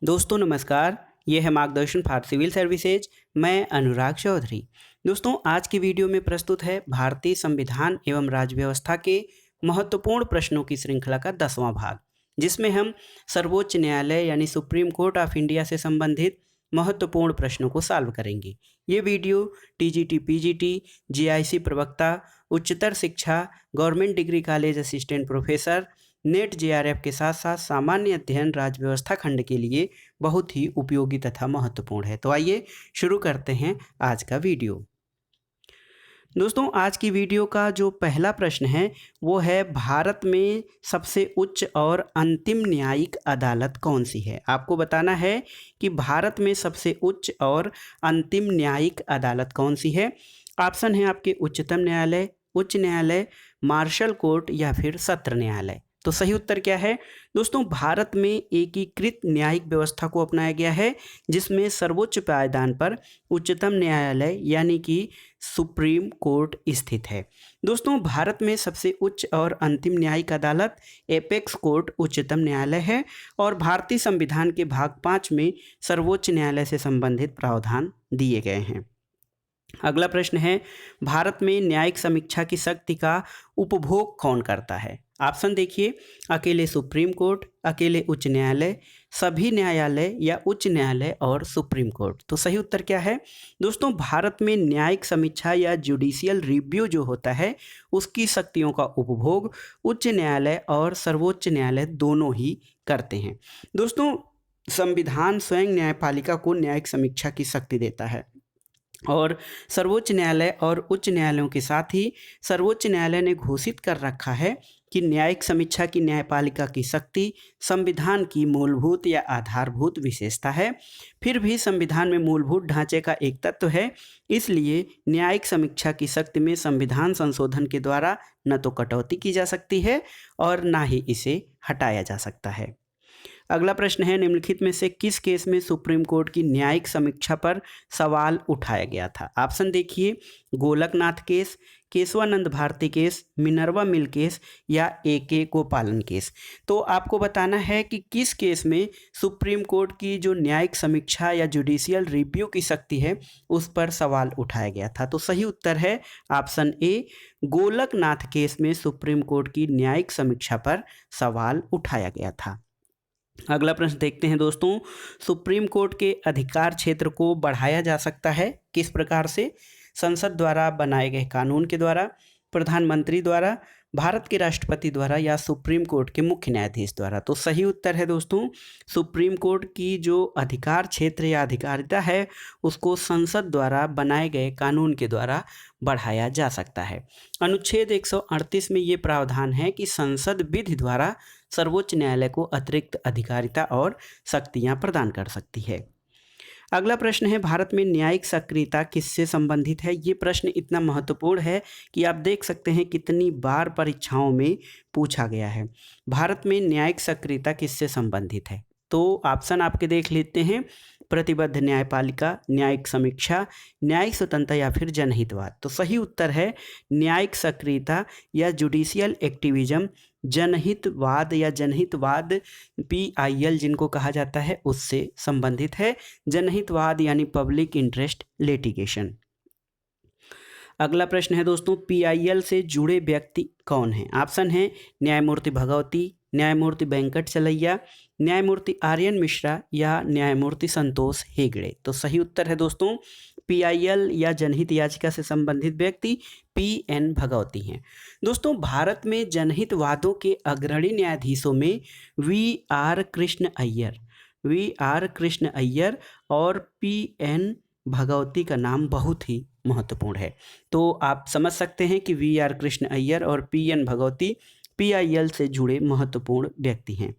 दोस्तों नमस्कार। ये है मार्गदर्शन फॉर सिविल सर्विसेज। मैं अनुराग चौधरी। दोस्तों आज की वीडियो में प्रस्तुत है भारतीय संविधान एवं राज्य व्यवस्था के महत्वपूर्ण प्रश्नों की श्रृंखला का 10वां भाग, जिसमें हम सर्वोच्च न्यायालय यानी सुप्रीम कोर्ट ऑफ इंडिया से संबंधित महत्वपूर्ण प्रश्नों को सॉल्व करेंगे। ये वीडियो टीजीटी पीजीटी, जीआईसी प्रवक्ता, उच्चतर शिक्षा, government degree college assistant professor, net JRF के साथ साथ सामान्य अध्ययन राज्य व्यवस्था खंड के लिए बहुत ही उपयोगी तथा महत्वपूर्ण है। तो आइए शुरू करते हैं आज का वीडियो। दोस्तों आज की वीडियो का जो पहला प्रश्न है वो है, भारत में सबसे उच्च और अंतिम न्यायिक अदालत कौन सी है। आपको बताना है कि भारत में सबसे उच्च और अंतिम न्यायिक अदालत कौन सी है। ऑप्शन है आपके उच्चतम न्यायालय, उच्च न्यायालय, मार्शल कोर्ट या फिर सत्र न्यायालय। तो सही उत्तर क्या है दोस्तों, भारत में एकीकृत न्यायिक व्यवस्था को अपनाया गया है, जिसमें सर्वोच्च पायदान पर उच्चतम न्यायालय यानी कि सुप्रीम कोर्ट स्थित है। दोस्तों भारत में सबसे उच्च और अंतिम न्यायिक अदालत एपेक्स कोर्ट उच्चतम न्यायालय है और भारतीय संविधान के भाग 5 में सर्वोच्च न्यायालय से संबंधित प्रावधान दिए गए हैं। अगला प्रश्न है, भारत में न्यायिक समीक्षा की शक्ति का उपभोग कौन करता है। ऑप्शन देखिए, अकेले सुप्रीम कोर्ट, अकेले उच्च न्यायालय, सभी न्यायालय या उच्च न्यायालय और सुप्रीम कोर्ट। तो सही उत्तर क्या है दोस्तों, भारत में न्यायिक समीक्षा या जुडिशियल रिव्यू जो होता है उसकी शक्तियों का उपभोग उच्च न्यायालय और सर्वोच्च न्यायालय दोनों ही करते हैं। दोस्तों संविधान स्वयं न्यायपालिका को न्यायिक समीक्षा की शक्ति देता है और सर्वोच्च न्यायालय और उच्च न्यायालयों के साथ ही सर्वोच्च न्यायालय ने घोषित कर रखा है कि न्यायिक समीक्षा की न्यायपालिका की शक्ति संविधान की मूलभूत या आधारभूत विशेषता है। फिर भी संविधान में मूलभूत ढांचे का एक तत्व है, इसलिए न्यायिक समीक्षा की शक्ति में संविधान संशोधन के द्वारा न तो कटौती की जा सकती है और ना ही इसे हटाया जा सकता है। अगला प्रश्न है, निम्नलिखित में से किस केस में सुप्रीम कोर्ट की न्यायिक समीक्षा पर सवाल उठाया गया था। ऑप्शन देखिए, Golaknath case, Keshavananda Bharati case, Minerva mill case या AK गोपालन केस। तो आपको बताना है कि किस केस में सुप्रीम कोर्ट की जो न्यायिक समीक्षा या जुडिशियल रिव्यू की शक्ति है उस पर सवाल उठाया गया था। तो सही उत्तर है ऑप्शन ए, गोलकनाथ केस में सुप्रीम कोर्ट की न्यायिक समीक्षा पर सवाल उठाया गया था। अगला प्रश्न देखते हैं दोस्तों, सुप्रीम कोर्ट के अधिकार क्षेत्र को बढ़ाया जा सकता है किस प्रकार से। संसद द्वारा बनाए गए कानून के द्वारा, प्रधानमंत्री द्वारा, भारत के राष्ट्रपति द्वारा या सुप्रीम कोर्ट के मुख्य न्यायाधीश द्वारा। तो सही उत्तर है दोस्तों, सुप्रीम कोर्ट की जो अधिकार क्षेत्र या अधिकारिता है उसको संसद द्वारा बनाए गए कानून के द्वारा बढ़ाया जा सकता है। अनुच्छेद 138 में ये प्रावधान है कि संसद विधि द्वारा सर्वोच्च न्यायालय को अतिरिक्त अधिकारिता और शक्तियां प्रदान कर सकती है। अगला प्रश्न है, भारत में न्यायिक सक्रियता किससे संबंधित है। ये प्रश्न इतना महत्वपूर्ण है कि आप देख सकते हैं कितनी बार परीक्षाओं में पूछा गया है। भारत में न्यायिक सक्रियता किससे संबंधित है। तो ऑप्शन आपके देख लेते हैं, प्रतिबद्ध न्यायपालिका, न्यायिक समीक्षा, न्यायिक स्वतंत्रता या फिर जनहितवाद। तो सही उत्तर है न्यायिक सक्रियता या जुडिशियल एक्टिविज्म, जनहितवाद या जनहितवाद PIL जिनको कहा जाता है उससे संबंधित है। जनहितवाद यानी पब्लिक इंटरेस्ट लिटिगेशन। अगला प्रश्न है दोस्तों, PIL से जुड़े व्यक्ति कौन हैं। ऑप्शन है, न्यायमूर्ति भगवती, न्यायमूर्ति वेंकट चलैया, न्यायमूर्ति आर्यन मिश्रा या न्यायमूर्ति संतोष हेगड़े। तो सही उत्तर है दोस्तों, PIL या जनहित याचिका से संबंधित व्यक्ति PN भगवती हैं। दोस्तों भारत में जनहितवादों के अग्रणी न्यायाधीशों में VR कृष्ण अय्यर और PN भगवती का नाम बहुत ही महत्वपूर्ण है। तो आप समझ सकते हैं कि VR कृष्ण अय्यर और PN भगवती PIL से जुड़े महत्वपूर्ण व्यक्ति हैं।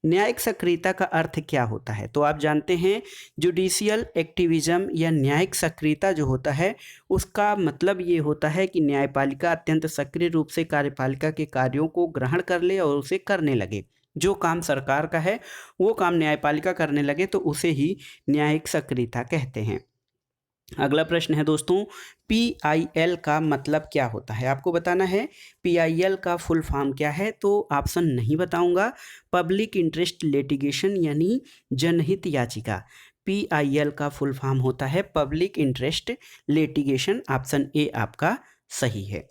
न्यायिक सक्रियता का अर्थ क्या होता है। तो आप जानते हैं जुडिशियल एक्टिविज्म या न्यायिक सक्रियता जो होता है उसका मतलब ये होता है कि न्यायपालिका अत्यंत सक्रिय रूप से कार्यपालिका के कार्यों को ग्रहण कर ले और उसे करने लगे। जो काम सरकार का है वो काम न्यायपालिका करने लगे तो उसे ही न्यायिक सक्रियता कहते हैं। अगला प्रश्न है दोस्तों, PIL का मतलब क्या होता है? आपको बताना है PIL का फुल फॉर्म क्या है। तो ऑप्शन नहीं बताऊंगा। पब्लिक इंटरेस्ट लिटिगेशन यानी जनहित याचिका। PIL का फुल फॉर्म होता है public interest litigation. Option A आपका सही है।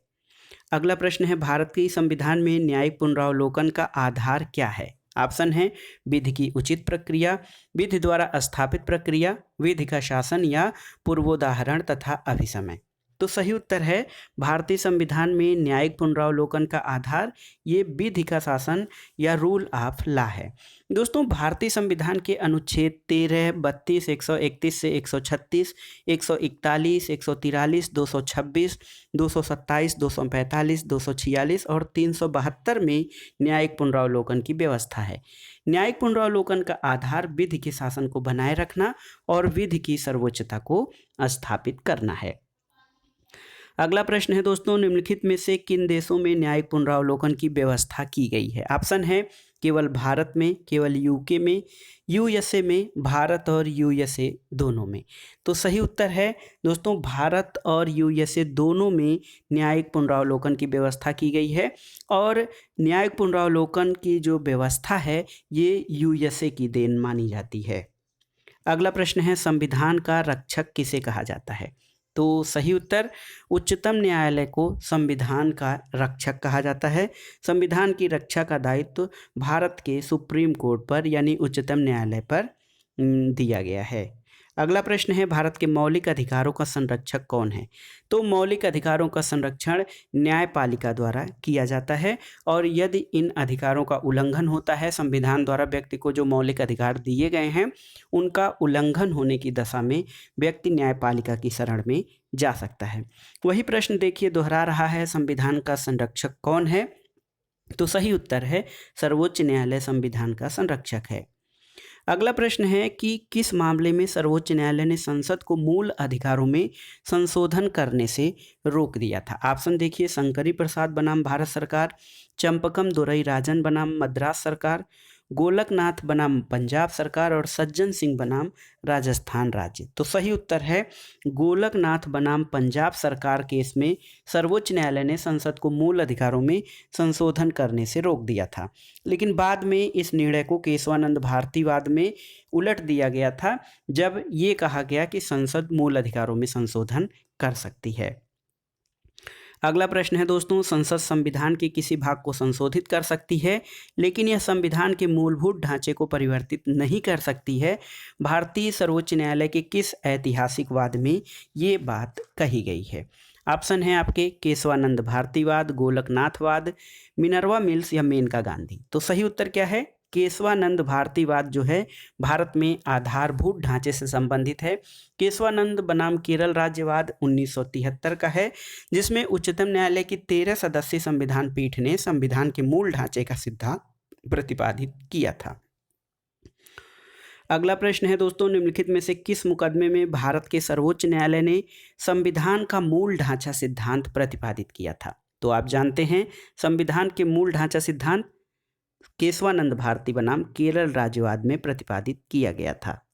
अगला प्रश्न है, भारत के संविधान में न्यायिक पुनरावलोकन का आधार क्या है? ऑप्शन है विधि की उचित प्रक्रिया, विधि द्वारा स्थापित प्रक्रिया, विधि का शासन या पूर्वोदाहरण तथा अभिसमय। तो सही उत्तर है भारतीय संविधान में न्यायिक पुनरावलोकन का आधार ये विधि का शासन या रूल ऑफ लॉ है। दोस्तों, भारतीय संविधान के अनुच्छेद 13, 32, 131 से 136, 141, 143, 226, 227, 245, 246 और 372 में न्यायिक पुनरावलोकन की व्यवस्था है। न्यायिक पुनरावलोकन का आधार विधि के शासन को बनाए रखना और विधि की सर्वोच्चता को स्थापित करना है। अगला प्रश्न है दोस्तों, निम्नलिखित में से किन देशों में न्यायिक पुनरावलोकन की व्यवस्था की गई है? ऑप्शन है केवल भारत में, केवल यूके में, यूएसए में, भारत और यूएसए दोनों में। तो सही उत्तर है दोस्तों, भारत और यूएसए दोनों में न्यायिक पुनरावलोकन की व्यवस्था की गई है। और न्यायिक पुनरावलोकन की जो व्यवस्था है ये यूएसए की देन मानी जाती है। अगला प्रश्न है, संविधान का रक्षक किसे कहा जाता है? तो सही उत्तर, उच्चतम न्यायालय को संविधान का रक्षक कहा जाता है। संविधान की रक्षा का दायित्व भारत के सुप्रीम कोर्ट पर यानी उच्चतम न्यायालय पर दिया गया है। अगला प्रश्न है, भारत के मौलिक अधिकारों का संरक्षक कौन है? तो मौलिक अधिकारों का संरक्षण न्यायपालिका द्वारा किया जाता है। और यदि इन अधिकारों का उल्लंघन होता है, संविधान द्वारा व्यक्ति को जो मौलिक अधिकार दिए गए हैं उनका उल्लंघन होने की दशा में व्यक्ति न्यायपालिका की शरण में जा सकता है। वही प्रश्न देखिए दोहरा रहा है, संविधान का संरक्षक कौन है? तो सही उत्तर है सर्वोच्च न्यायालय संविधान का संरक्षक है। अगला प्रश्न है कि किस मामले में सर्वोच्च न्यायालय ने संसद को मूल अधिकारों में संशोधन करने से रोक दिया था? ऑप्शन देखिए, शंकरी प्रसाद बनाम भारत सरकार, चंपकम दोरई राजन बनाम मद्रास सरकार, गोलकनाथ बनाम पंजाब सरकार और सज्जन सिंह बनाम राजस्थान राज्य। तो सही उत्तर है गोलकनाथ बनाम पंजाब सरकार केस में सर्वोच्च न्यायालय ने संसद को मूल अधिकारों में संशोधन करने से रोक दिया था। लेकिन बाद में इस निर्णय को केशवानंद भारतीवाद में उलट दिया गया था, जब ये कहा गया कि संसद मूल अधिकारों में संशोधन कर सकती है। अगला प्रश्न है दोस्तों, संसद संविधान के किसी भाग को संशोधित कर सकती है लेकिन यह संविधान के मूलभूत ढांचे को परिवर्तित नहीं कर सकती है। भारतीय सर्वोच्च न्यायालय के किस ऐतिहासिक वाद में ये बात कही गई है? ऑप्शन है आपके केशवानंद भारतीवाद, गोलकनाथवाद, मिनर्वा मिल्स या मेनका गांधी। तो सही उत्तर क्या है? केशवानंद भारतीवाद जो है भारत में आधारभूत ढांचे से संबंधित है। केशवानंद बनाम केरल राज्यवाद 1973 का है, जिसमें उच्चतम न्यायालय की 13 सदस्यीय संविधान पीठ ने संविधान के मूल ढांचे का सिद्धांत प्रतिपादित किया था। अगला प्रश्न है दोस्तों, निम्नलिखित में से किस मुकदमे में भारत के सर्वोच्च न्यायालय ने संविधान का मूल ढांचा सिद्धांत प्रतिपादित किया था? तो आप जानते हैं संविधान के मूल ढांचा सिद्धांत केशवानंद भारती बनाम केरल राज्यवाद में प्रतिपादित किया गया था।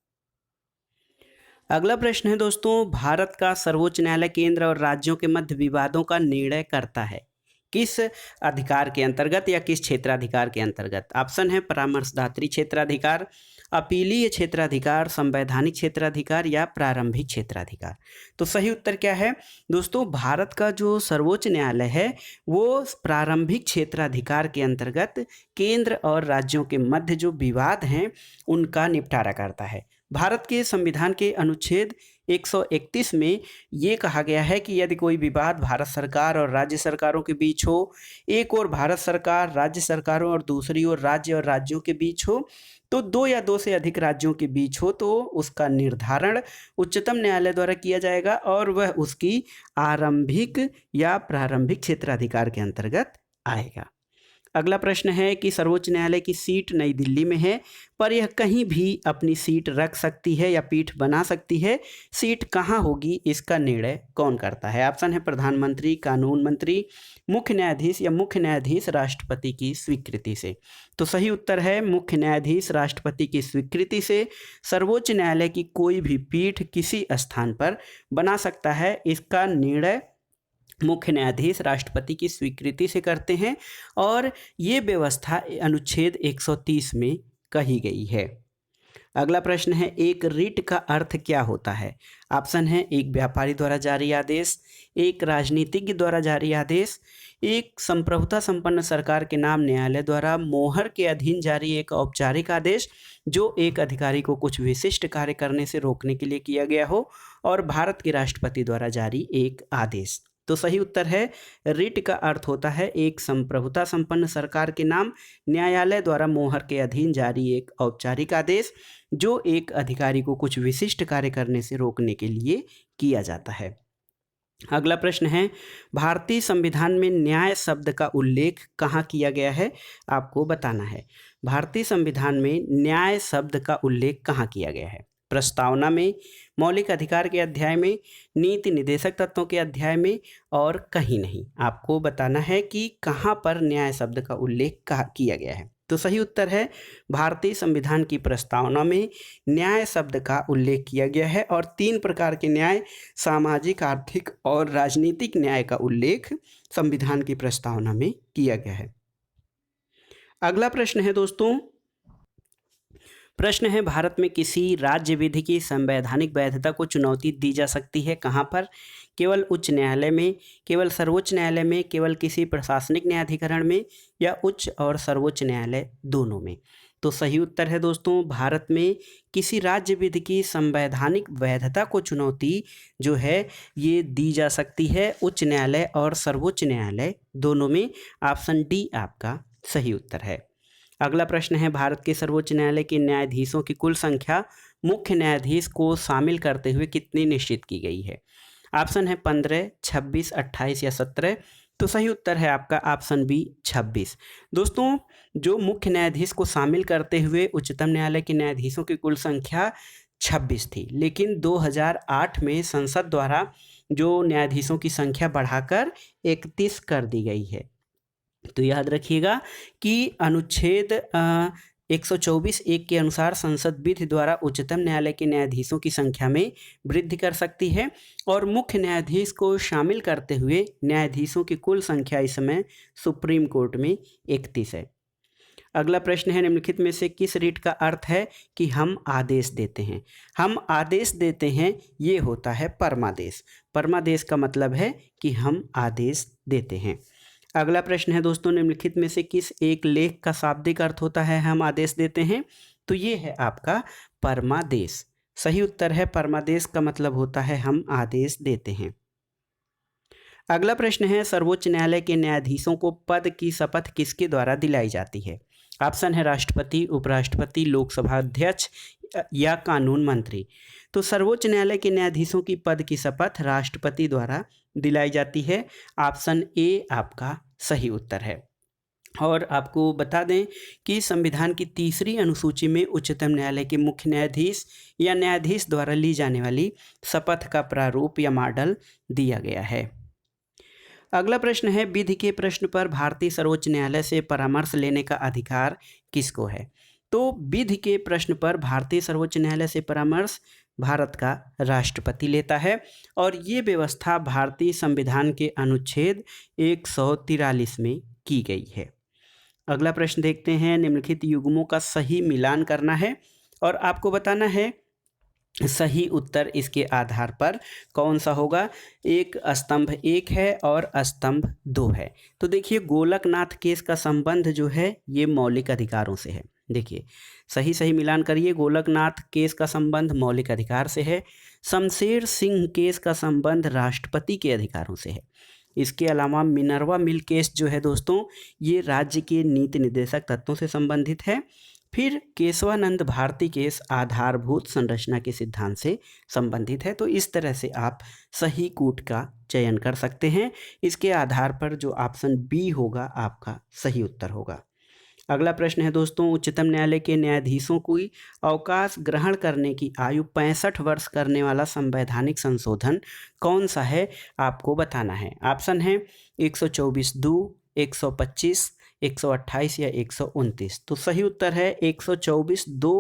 अगला प्रश्न है दोस्तों, भारत का सर्वोच्च न्यायालय केंद्र और राज्यों के मध्य विवादों का निर्णय करता है किस अधिकार के अंतर्गत या किस क्षेत्राधिकार के अंतर्गत? ऑप्शन है परामर्शदात्री क्षेत्राधिकार, अपीलीय क्षेत्राधिकार, संवैधानिक क्षेत्राधिकार या प्रारंभिक क्षेत्राधिकार। तो सही उत्तर क्या है दोस्तों? भारत का जो सर्वोच्च न्यायालय है वो प्रारंभिक क्षेत्राधिकार के अंतर्गत केंद्र और राज्यों के मध्य जो विवाद हैं उनका निपटारा करता है। भारत के संविधान के अनुच्छेद 131 में ये कहा गया है कि यदि कोई विवाद भारत सरकार और राज्य सरकारों के बीच हो, एक ओर भारत सरकार राज्य सरकारों और दूसरी ओर राज्य और राज्यों के बीच हो, तो दो या दो से अधिक राज्यों के बीच हो, तो उसका निर्धारण उच्चतम न्यायालय द्वारा किया जाएगा और वह उसकी आरंभिक या प्रारंभिक क्षेत्राधिकार के अंतर्गत आएगा। अगला प्रश्न है कि सर्वोच्च न्यायालय की सीट नई दिल्ली में है, पर यह कहीं भी अपनी सीट रख सकती है या पीठ बना सकती है। सीट कहाँ होगी इसका निर्णय कौन करता है? ऑप्शन है प्रधानमंत्री, कानून मंत्री, मुख्य न्यायाधीश या मुख्य न्यायाधीश राष्ट्रपति की स्वीकृति से। तो सही उत्तर है मुख्य न्यायाधीश राष्ट्रपति की स्वीकृति से सर्वोच्च न्यायालय की कोई भी पीठ किसी स्थान पर बना सकता है। इसका निर्णय मुख्य न्यायाधीश राष्ट्रपति की स्वीकृति से करते हैं और ये व्यवस्था अनुच्छेद 130 में कही गई है। अगला प्रश्न है एक रिट का अर्थ क्या होता है? ऑप्शन है एक व्यापारी द्वारा जारी आदेश, एक राजनीतिज्ञ द्वारा जारी आदेश, एक संप्रभुता संपन्न सरकार के नाम न्यायालय द्वारा मोहर के अधीन जारी एक औपचारिक आदेश जो एक अधिकारी को कुछ विशिष्ट कार्य करने से रोकने के लिए किया गया हो, और भारत के राष्ट्रपति द्वारा जारी एक आदेश। तो सही उत्तर है रिट का अर्थ होता है एक संप्रभुता संपन्न सरकार के नाम न्यायालय द्वारा मोहर के अधीन जारी एक औपचारिक आदेश जो एक अधिकारी को कुछ विशिष्ट कार्य करने से रोकने के लिए किया जाता है। अगला प्रश्न है भारतीय संविधान में न्याय शब्द का उल्लेख कहाँ किया गया है? आपको बताना है भारतीय संविधान में न्याय शब्द का उल्लेख कहाँ किया गया है। प्रस्तावना में, मौलिक अधिकार के अध्याय में, नीति निदेशक तत्वों के अध्याय में, और कहीं नहीं। आपको बताना है कि कहाँ पर न्याय शब्द का उल्लेख किया गया है। तो सही उत्तर है भारतीय संविधान की प्रस्तावना में न्याय शब्द का उल्लेख किया गया है और 3 प्रकार के न्याय, सामाजिक, आर्थिक और राजनीतिक न्याय का उल्लेख संविधान की प्रस्तावना में किया गया है। अगला प्रश्न है दोस्तों, प्रश्न है भारत में किसी राज्य विधि की संवैधानिक वैधता को चुनौती दी जा सकती है कहाँ पर? केवल उच्च न्यायालय में, केवल सर्वोच्च न्यायालय में, केवल किसी प्रशासनिक न्यायाधिकरण में, या उच्च और सर्वोच्च न्यायालय दोनों में। तो सही उत्तर है दोस्तों भारत में किसी राज्य विधि की संवैधानिक वैधता को चुनौती जो है ये दी जा सकती है उच्च न्यायालय और सर्वोच्च न्यायालय दोनों में। ऑप्शन डी आपका सही उत्तर है। अगला प्रश्न है भारत के सर्वोच्च न्यायालय के न्यायाधीशों की कुल संख्या मुख्य न्यायाधीश को शामिल करते हुए कितनी निश्चित की गई है? ऑप्शन है 15, 26, 28 या 17। तो सही उत्तर है आपका ऑप्शन बी 26। दोस्तों जो मुख्य न्यायाधीश को शामिल करते हुए उच्चतम न्यायालय के न्यायाधीशों की कुल संख्या 26 थी, लेकिन 2008 में संसद द्वारा जो न्यायाधीशों की संख्या बढ़ाकर 31 कर दी गई है। तो याद रखिएगा कि अनुच्छेद 124(1) के अनुसार संसद विधि द्वारा उच्चतम न्यायालय के न्यायाधीशों की संख्या में वृद्धि कर सकती है और मुख्य न्यायाधीश को शामिल करते हुए न्यायाधीशों की कुल संख्या इस समय सुप्रीम कोर्ट में 31 है। अगला प्रश्न है निम्नलिखित में से किस रिट का अर्थ है कि हम आदेश देते हैं? हम आदेश देते हैं ये होता है परमादेश। परमादेश का मतलब है कि हम आदेश देते हैं। अगला प्रश्न है दोस्तों निम्नलिखित में से किस एक लेख का शाब्दिक अर्थ होता है हम आदेश देते हैं? तो ये है आपका परमादेश। सही उत्तर है परमादेश का मतलब होता है हम आदेश देते हैं। अगला प्रश्न है सर्वोच्च न्यायालय के न्यायाधीशों को पद की शपथ किसके द्वारा दिलाई जाती है? ऑप्शन है राष्ट्रपति, उपराष्ट्रपति, लोकसभा अध्यक्ष या कानून मंत्री। तो सर्वोच्च न्यायालय के न्यायाधीशों की पद की शपथ राष्ट्रपति द्वारा दिलाई जाती है। ऑप्शन ए आपका सही उत्तर है। और आपको बता दें कि संविधान की 3री अनुसूची में उच्चतम न्यायालय के मुख्य न्यायाधीश या न्यायाधीश द्वारा ली जाने वाली शपथ का प्रारूप या मॉडल दिया गया है। अगला प्रश्न है विधि के प्रश्न पर भारतीय सर्वोच्च न्यायालय से परामर्श लेने का अधिकार किसको है? तो विधि के प्रश्न पर भारतीय सर्वोच्च न्यायालय से परामर्श भारत का राष्ट्रपति लेता है और ये व्यवस्था भारतीय संविधान के अनुच्छेद 143 में की गई है। अगला प्रश्न देखते हैं निम्नलिखित युग्मों का सही मिलान करना है और आपको बताना है सही उत्तर इसके आधार पर कौन सा होगा। एक स्तंभ 1 है और स्तंभ 2 है। तो देखिए गोलकनाथ केस का संबंध जो है ये मौलिक अधिकारों से है। देखिए सही मिलान करिए। गोलकनाथ केस का संबंध मौलिक अधिकार से है। शमशेर सिंह केस का संबंध राष्ट्रपति के अधिकारों से है। इसके अलावा मिनर्वा मिल केस जो है दोस्तों ये राज्य के नीति निर्देशक तत्वों से संबंधित है। फिर केशवानंद भारती केस आधारभूत संरचना के सिद्धांत से संबंधित है। तो इस तरह से आप सही कूट का चयन कर सकते हैं। इसके आधार पर जो ऑप्शन बी होगा आपका सही उत्तर होगा। अगला प्रश्न है दोस्तों, उच्चतम न्यायालय के न्यायाधीशों को अवकाश ग्रहण करने की आयु 65 वर्ष करने वाला संवैधानिक संशोधन कौन सा है, आपको बताना है। ऑप्शन है 124(2), 125, 128 या 129। तो सही उत्तर है 124(2)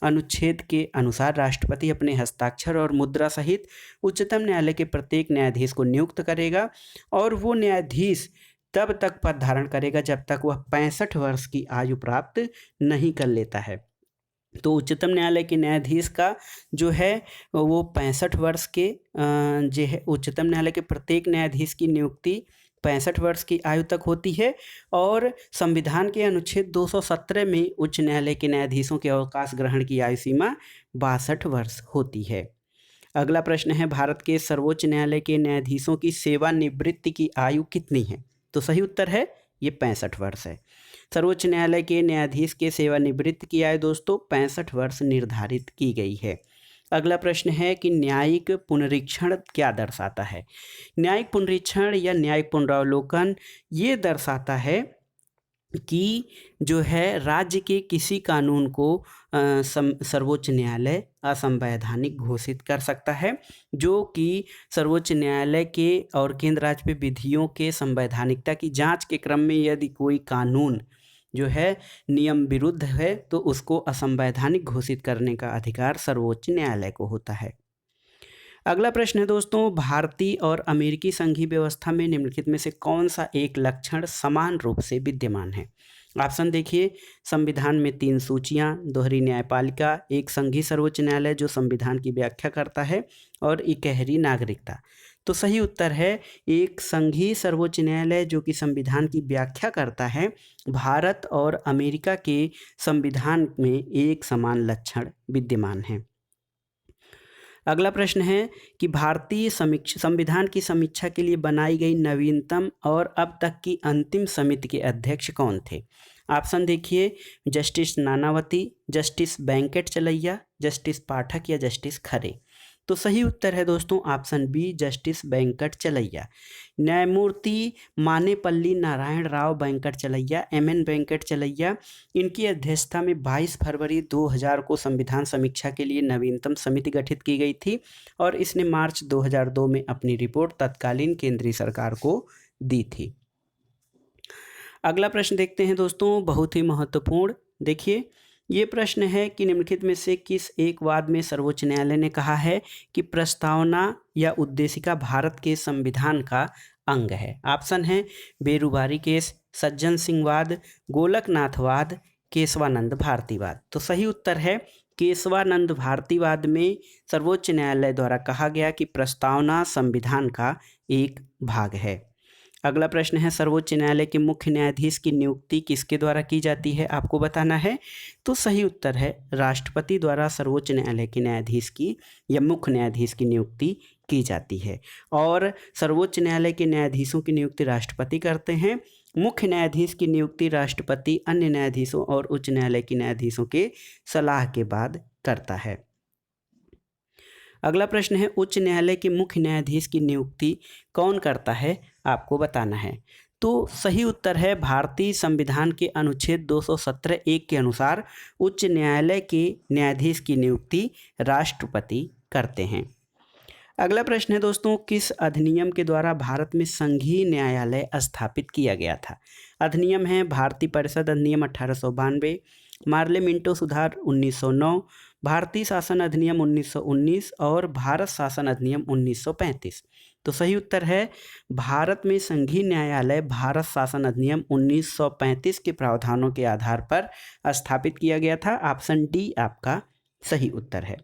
अनुच्छेद के अनुसार राष्ट्रपति अपने हस्ताक्षर और मुद्रा सहित उच्चतम न्यायालय के प्रत्येक न्यायाधीश को नियुक्त करेगा और वो न्यायाधीश तब तक पद धारण करेगा जब तक वह 65 वर्ष की आयु प्राप्त नहीं कर लेता है। तो उच्चतम न्यायालय के न्यायाधीश का जो है वो 65 वर्ष के जो है उच्चतम न्यायालय के प्रत्येक न्यायाधीश की नियुक्ति 65 वर्ष की आयु तक होती है और संविधान के अनुच्छेद 217 में उच्च न्यायालय के न्यायाधीशों के अवकाश ग्रहण की आयु सीमा 62 वर्ष होती है। अगला प्रश्न है, भारत के सर्वोच्च न्यायालय के न्यायाधीशों की सेवानिवृत्ति की आयु कितनी है। तो सही उत्तर है ये 65 वर्ष है। सर्वोच्च न्यायालय के न्यायाधीश के सेवानिवृत्ति की आयु दोस्तों 65 वर्ष निर्धारित की गई है। अगला प्रश्न है कि न्यायिक पुनरीक्षण क्या दर्शाता है। न्यायिक पुनरीक्षण या न्यायिक पुनरावलोकन ये दर्शाता है कि जो है राज्य के किसी कानून को सर्वोच्च न्यायालय असंवैधानिक घोषित कर सकता है, जो कि सर्वोच्च न्यायालय के और केंद्र राज्य पे विधियों के संवैधानिकता की जांच के क्रम में यदि कोई कानून जो है नियम विरुद्ध है तो उसको असंवैधानिक घोषित करने का अधिकार सर्वोच्च न्यायालय को होता है। अगला प्रश्न है दोस्तों, भारतीय और अमेरिकी संघीय व्यवस्था में निम्नलिखित में से कौन सा एक लक्षण समान रूप से विद्यमान है। ऑप्शन देखिए, संविधान में 3 सूचियां, दोहरी न्यायपालिका, एक संघीय सर्वोच्च न्यायालय जो संविधान की व्याख्या करता है और इकहरी नागरिकता। तो सही उत्तर है एक संघीय सर्वोच्च न्यायालय जो कि संविधान की व्याख्या करता है। भारत और अमेरिका के संविधान में एक समान लक्षण विद्यमान है। अगला प्रश्न है कि भारतीय संविधान की समीक्षा के लिए बनाई गई नवीनतम और अब तक की अंतिम समिति के अध्यक्ष कौन थे। ऑप्शन देखिए, जस्टिस नानावती, जस्टिस वेंकट चलैया, जस्टिस पाठक या जस्टिस खरे। तो सही उत्तर है दोस्तों ऑप्शन बी, जस्टिस वेंकट चलैया। न्यायमूर्ति मानेपल्ली नारायण राव वेंकट चलैया, एमएन वेंकट चलैया, इनकी अध्यक्षता में 22 फरवरी 2000 को संविधान समीक्षा के लिए नवीनतम समिति गठित की गई थी और इसने मार्च 2002 में अपनी रिपोर्ट तत्कालीन केंद्रीय सरकार को दी थी। अगला प्रश्न देखते हैं दोस्तों, बहुत ही महत्वपूर्ण। देखिए ये प्रश्न है कि निम्नलिखित में से किस एक वाद में सर्वोच्च न्यायालय ने कहा है कि प्रस्तावना या उद्देशिका भारत के संविधान का अंग है। ऑप्शन है बेरुबारी केस, सज्जन सिंह वाद, गोलकनाथवाद, केशवानंद भारतीवाद। तो सही उत्तर है केशवानंद भारतीवाद में सर्वोच्च न्यायालय द्वारा कहा गया कि प्रस्तावना संविधान का एक भाग है। अगला प्रश्न है, सर्वोच्च न्यायालय के मुख्य न्यायाधीश की नियुक्ति किसके द्वारा की जाती है, आपको बताना है। तो सही उत्तर है राष्ट्रपति द्वारा सर्वोच्च न्यायालय के न्यायाधीश की या मुख्य न्यायाधीश की नियुक्ति की जाती है और सर्वोच्च न्यायालय के न्यायाधीशों की नियुक्ति राष्ट्रपति करते हैं। मुख्य न्यायाधीश की नियुक्ति राष्ट्रपति अन्य न्यायाधीशों और उच्च न्यायालय के न्यायाधीशों के सलाह के बाद करता है। अगला प्रश्न है, उच्च न्यायालय के मुख्य न्यायाधीश की नियुक्ति कौन करता है, आपको बताना है। तो सही उत्तर है भारतीय संविधान के अनुच्छेद 217(1) के अनुसार उच्च न्यायालय के न्यायाधीश की नियुक्ति राष्ट्रपति करते हैं। अगला प्रश्न है दोस्तों, किस अधिनियम के द्वारा भारत में संघीय न्यायालय स्थापित किया गया था। अधिनियम है भारतीय परिषद अधिनियम 1892, मार्ले मिंटो सुधार 1909, भारतीय शासन अधिनियम 1919 और भारत शासन अधिनियम 1935। तो सही उत्तर है भारत में संघीय न्यायालय भारत शासन अधिनियम 1935 के प्रावधानों के आधार पर स्थापित किया गया था। ऑप्शन डी आपका सही उत्तर है।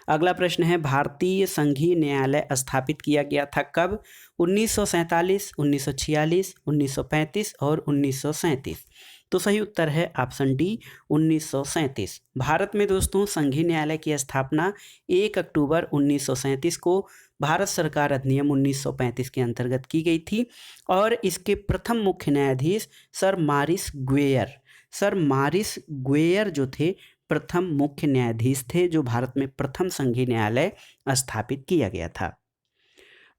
अगला प्रश्न है, भारतीय संघीय न्यायालय स्थापित किया गया था कब। 1947, 1946, 1935 और 1937। तो सही उत्तर है ऑप्शन डी 1937। भारत में दोस्तों संघीय न्यायालय की स्थापना 1 अक्टूबर 1937 को भारत सरकार अधिनियम 1935 के अंतर्गत की गई थी और इसके प्रथम मुख्य न्यायाधीश सर मॉरिस ग्वेयर सर मारिस गुएयर जो थे प्रथम मुख्य न्यायाधीश थे, जो भारत में प्रथम संघीय न्यायालय स्थापित किया गया था।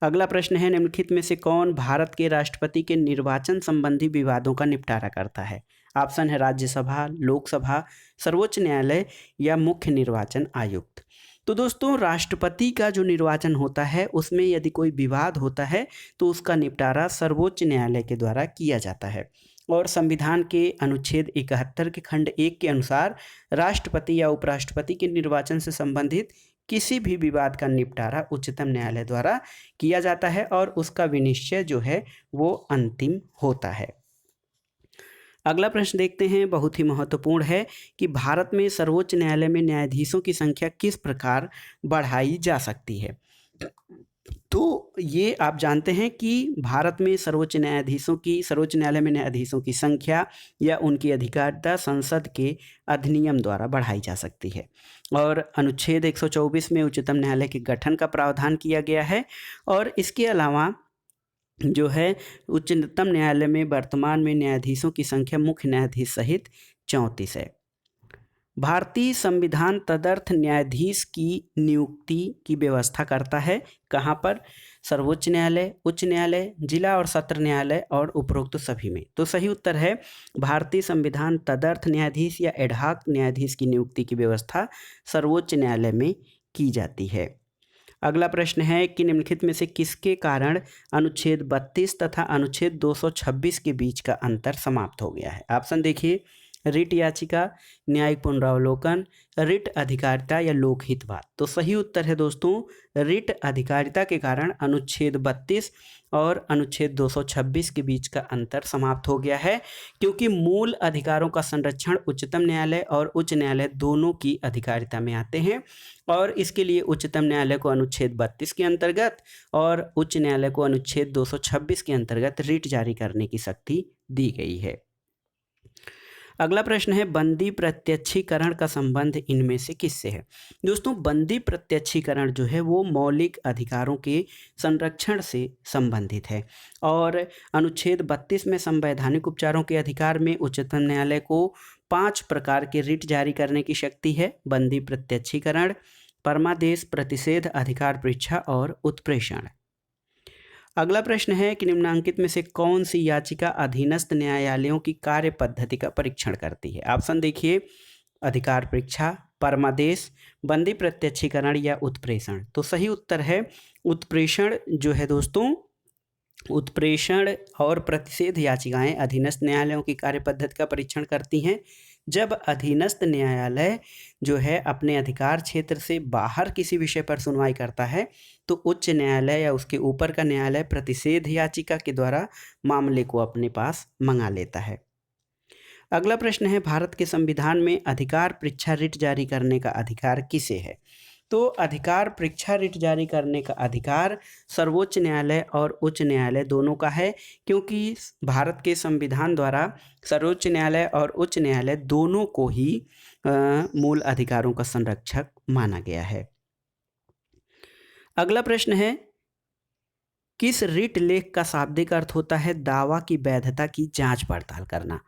अगला प्रश्न है, निम्नलिखित में से कौन भारत के राष्ट्रपति के निर्वाचन संबंधी विवादों का निपटारा करता है? ऑप्शन है राज्यसभा, लोकसभा, सर्वोच्च न्यायालय या मुख्य निर्वाचन आयुक्त। तो दोस्तों, राष्ट्रपति का जो निर्वाचन होता है उसमें यदि कोई विवाद होता है तो उसका निपटारा सर्वोच्च न्यायालय के द्वारा किया जाता है। और संविधान के अनुच्छेद 71 के खंड 1 के अनुसार राष्ट्रपति या उपराष्ट्रपति के निर्वाचन से संबंधित किसी भी विवाद का निपटारा उच्चतम न्यायालय द्वारा किया जाता है और उसका विनिश्चय जो है वो अंतिम होता है। अगला प्रश्न देखते हैं, बहुत ही महत्वपूर्ण है कि भारत में सर्वोच्च न्यायालय में न्यायाधीशों की संख्या किस प्रकार बढ़ाई जा सकती है? तो ये आप जानते हैं कि भारत में सर्वोच्च न्यायालय में न्यायाधीशों की संख्या या उनकी अधिकारिता संसद के अधिनियम द्वारा बढ़ाई जा सकती है। और अनुच्छेद 124 में उच्चतम न्यायालय के गठन का प्रावधान किया गया है। और इसके अलावा जो है उच्चतम न्यायालय में वर्तमान में न्यायाधीशों की संख्या मुख्य न्यायाधीश सहित 34 है। भारतीय संविधान तदर्थ न्यायाधीश की नियुक्ति की व्यवस्था करता है। कहाँ पर? सर्वोच्च न्यायालय, उच्च न्यायालय, जिला और सत्र न्यायालय और उपरोक्त सभी में। तो सही उत्तर है भारतीय संविधान तदर्थ न्यायाधीश या एडहॉक न्यायाधीश की नियुक्ति की व्यवस्था सर्वोच्च न्यायालय में की जाती है। अगला प्रश्न है कि निम्नलिखित में से किसके कारण अनुच्छेद 32 तथा अनुच्छेद 226 के बीच का अंतर समाप्त हो गया है? ऑप्शन देखिए, रिट याचिका, न्यायिक पुनरावलोकन, रिट अधिकारिता या लोकहितवाद। तो सही उत्तर है दोस्तों, रिट अधिकारिता के कारण अनुच्छेद 32 और अनुच्छेद 226 के बीच का अंतर समाप्त हो गया है, क्योंकि मूल अधिकारों का संरक्षण उच्चतम न्यायालय और उच्च न्यायालय दोनों की अधिकारिता में आते हैं। और इसके लिए उच्चतम न्यायालय को अनुच्छेद 32 के अंतर्गत और उच्च न्यायालय को अनुच्छेद 226 के अंतर्गत रिट जारी करने की शक्ति दी गई है। अगला प्रश्न है, बंदी प्रत्यक्षीकरण का संबंध इनमें से किससे है? दोस्तों, बंदी प्रत्यक्षीकरण जो है वो मौलिक अधिकारों के संरक्षण से संबंधित है। और अनुच्छेद 32 में संवैधानिक उपचारों के अधिकार में उच्चतम न्यायालय को 5 प्रकार के रिट जारी करने की शक्ति है: बंदी प्रत्यक्षीकरण, परमादेश, प्रतिषेध, अधिकार परीक्षा और उत्प्रेषण। अगला प्रश्न है कि निम्नांकित में से कौन सी याचिका अधीनस्थ न्यायालयों की कार्य पद्धति का परीक्षण करती है? ऑप्शन देखिए, अधिकार परीक्षा, परमादेश, बंदी प्रत्यक्षीकरण या उत्प्रेषण। तो सही उत्तर है उत्प्रेषण जो है दोस्तों। उत्प्रेषण और प्रतिषेध याचिकाएं अधीनस्थ न्यायालयों की कार्य पद्धति का परीक्षण करती हैं। जब अधीनस्थ न्यायालय जो है अपने अधिकार क्षेत्र से बाहर किसी विषय पर सुनवाई करता है तो उच्च न्यायालय या उसके ऊपर का न्यायालय प्रतिषेध याचिका के द्वारा मामले को अपने पास मंगा लेता है। अगला प्रश्न है, भारत के संविधान में अधिकार परीक्षा रिट जारी करने का अधिकार किसे है? तो अधिकार परीक्षा रिट जारी करने का अधिकार सर्वोच्च न्यायालय और उच्च न्यायालय दोनों का है, क्योंकि भारत के संविधान द्वारा सर्वोच्च न्यायालय और उच्च न्यायालय दोनों को ही मूल अधिकारों का संरक्षक माना गया है। अगला प्रश्न है, किस रिट लेख का शाब्दिक अर्थ होता है दावा की वैधता की जांच पड़ताल करना?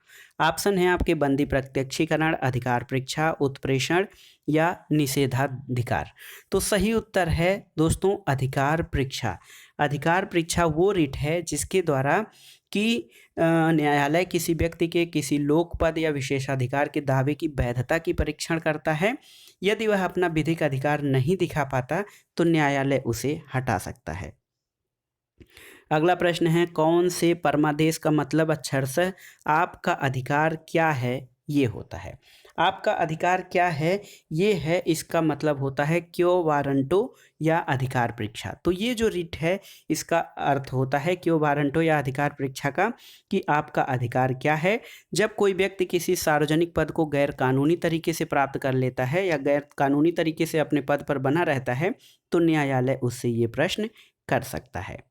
ऑप्शन है आपके बंदी प्रत्यक्षीकरण, अधिकार परीक्षा, उत्प्रेषण या निषेधाधिकार। तो सही उत्तर है दोस्तों अधिकार परीक्षा। अधिकार परीक्षा वो रिट है जिसके द्वारा कि न्यायालय किसी व्यक्ति के किसी लोक पद या विशेषाधिकार के दावे की वैधता की परीक्षण करता है। यदि वह अपना विधिक अधिकार नहीं दिखा पाता तो न्यायालय उसे हटा सकता है। अगला प्रश्न है, कौन से परमादेश का मतलब अक्षरशः आपका अधिकार क्या है ये होता है? आपका अधिकार क्या है ये है, इसका मतलब होता है क्यो वारंटो या अधिकार परीक्षा। तो ये जो रिट है इसका अर्थ होता है क्यो वारंटो या अधिकार परीक्षा का कि आपका अधिकार क्या है। जब कोई व्यक्ति किसी सार्वजनिक पद को गैर कानूनी तरीके से प्राप्त कर लेता है या गैर कानूनी तरीके से अपने पद पर बना रहता है तो न्यायालय उससे ये प्रश्न कर सकता है।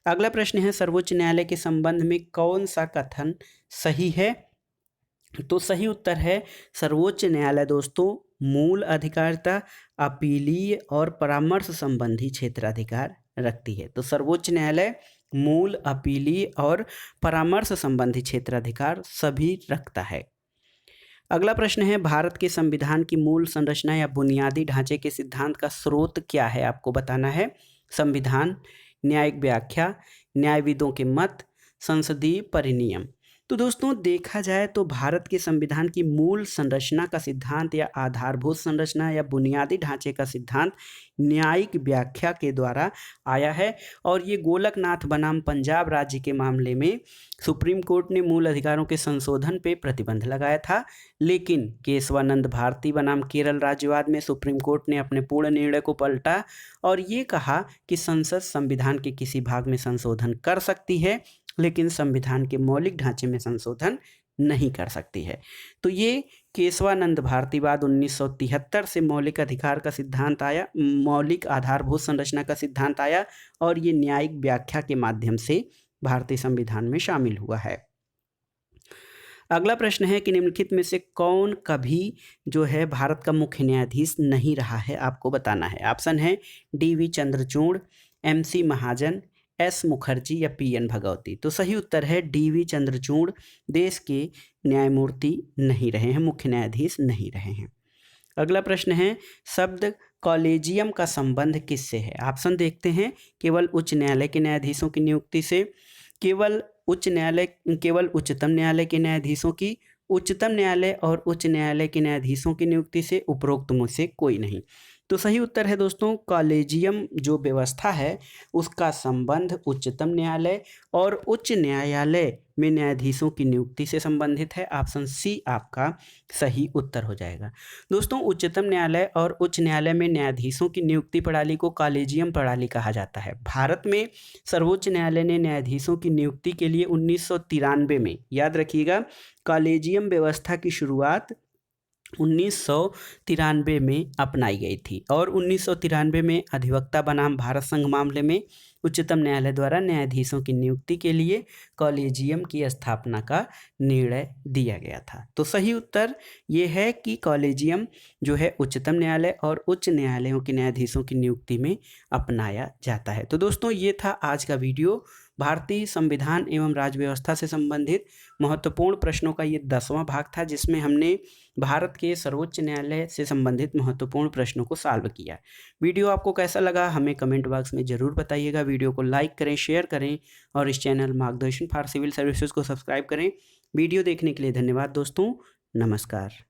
अगला प्रश्न है, सर्वोच्च न्यायालय के संबंध में कौन सा कथन सही है? तो सही उत्तर है सर्वोच्च न्यायालय दोस्तों मूल अधिकारिता, अपीलीय और परामर्श संबंधी क्षेत्राधिकार रखती है। तो सर्वोच्च न्यायालय मूल, अपीलीय और परामर्श संबंधी क्षेत्राधिकार सभी रखता है। अगला प्रश्न है, भारत के संविधान की मूल संरचना या बुनियादी ढांचे के सिद्धांत का स्रोत क्या है? आपको बताना है। संविधान, न्यायिक व्याख्या, न्यायविदों के मत, संसदीय परिनियम। तो दोस्तों देखा जाए तो भारत के संविधान की मूल संरचना का सिद्धांत या आधारभूत संरचना या बुनियादी ढांचे का सिद्धांत न्यायिक व्याख्या के द्वारा आया है। और ये गोलकनाथ बनाम पंजाब राज्य के मामले में सुप्रीम कोर्ट ने मूल अधिकारों के संशोधन पे प्रतिबंध लगाया था, लेकिन केशवानंद भारती बनाम केरल राज्यवाद में सुप्रीम कोर्ट ने अपने पूर्ण निर्णय को पलटा और ये कहा कि संसद संविधान के किसी भाग में संशोधन कर सकती है, लेकिन संविधान के मौलिक ढांचे में संशोधन नहीं कर सकती है। तो ये केशवानंद भारतीवाद 1973 से मौलिक अधिकार का सिद्धांत आया, मौलिक आधारभूत संरचना का सिद्धांत आया और ये न्यायिक व्याख्या के माध्यम से भारतीय संविधान में शामिल हुआ है। अगला प्रश्न है कि निम्नलिखित में से कौन कभी जो है भारत का मुख्य न्यायाधीश नहीं रहा है? आपको बताना है। ऑप्शन है डी.वी. चंद्रचूड़, एम.सी. महाजन, एस मुखर्जी या पी.एन. भगवती। तो सही उत्तर है डी.वी. चंद्रचूड़ देश के न्यायमूर्ति नहीं रहे हैं, मुख्य न्यायाधीश नहीं रहे हैं। अगला प्रश्न है, शब्द कॉलेजियम का संबंध किससे है? ऑप्शन देखते हैं। केवल उच्च न्यायालय के न्यायाधीशों की नियुक्ति से, केवल उच्चतम न्यायालय के न्यायाधीशों की, उच्चतम न्यायालय और उच्च न्यायालय के न्यायाधीशों की नियुक्ति से, उपरोक्त में से कोई नहीं। तो सही उत्तर है दोस्तों, कॉलेजियम जो व्यवस्था है उसका संबंध उच्चतम न्यायालय और उच्च न्यायालय में न्यायाधीशों की नियुक्ति से संबंधित है। ऑप्शन सी आपका सही उत्तर हो जाएगा। दोस्तों उच्चतम न्यायालय और उच्च न्यायालय में न्यायाधीशों की नियुक्ति प्रणाली को कॉलेजियम प्रणाली कहा जाता है। भारत में सर्वोच्च न्यायालय ने न्यायाधीशों की नियुक्ति के लिए 1993 में, याद रखिएगा, कॉलेजियम व्यवस्था की शुरुआत 1993 में अपनाई गई थी और 1993 में अधिवक्ता बनाम भारत संघ मामले में उच्चतम न्यायालय द्वारा न्यायाधीशों की नियुक्ति के लिए कॉलेजियम की स्थापना का निर्णय दिया गया था। तो सही उत्तर ये है कि कॉलेजियम जो है उच्चतम न्यायालय और उच्च न्यायालयों के न्यायाधीशों की नियुक्ति में अपनाया जाता है। तो दोस्तों ये था आज का वीडियो, भारतीय संविधान एवं राज्य व्यवस्था से संबंधित महत्वपूर्ण प्रश्नों का ये 10वां भाग था, जिसमें हमने भारत के सर्वोच्च न्यायालय से संबंधित महत्वपूर्ण प्रश्नों को सॉल्व किया। वीडियो आपको कैसा लगा हमें कमेंट बॉक्स में ज़रूर बताइएगा। वीडियो को लाइक करें, शेयर करें और इस चैनल मार्गदर्शन फॉर सिविल सर्विसेज को सब्सक्राइब करें। वीडियो देखने के लिए धन्यवाद दोस्तों, नमस्कार।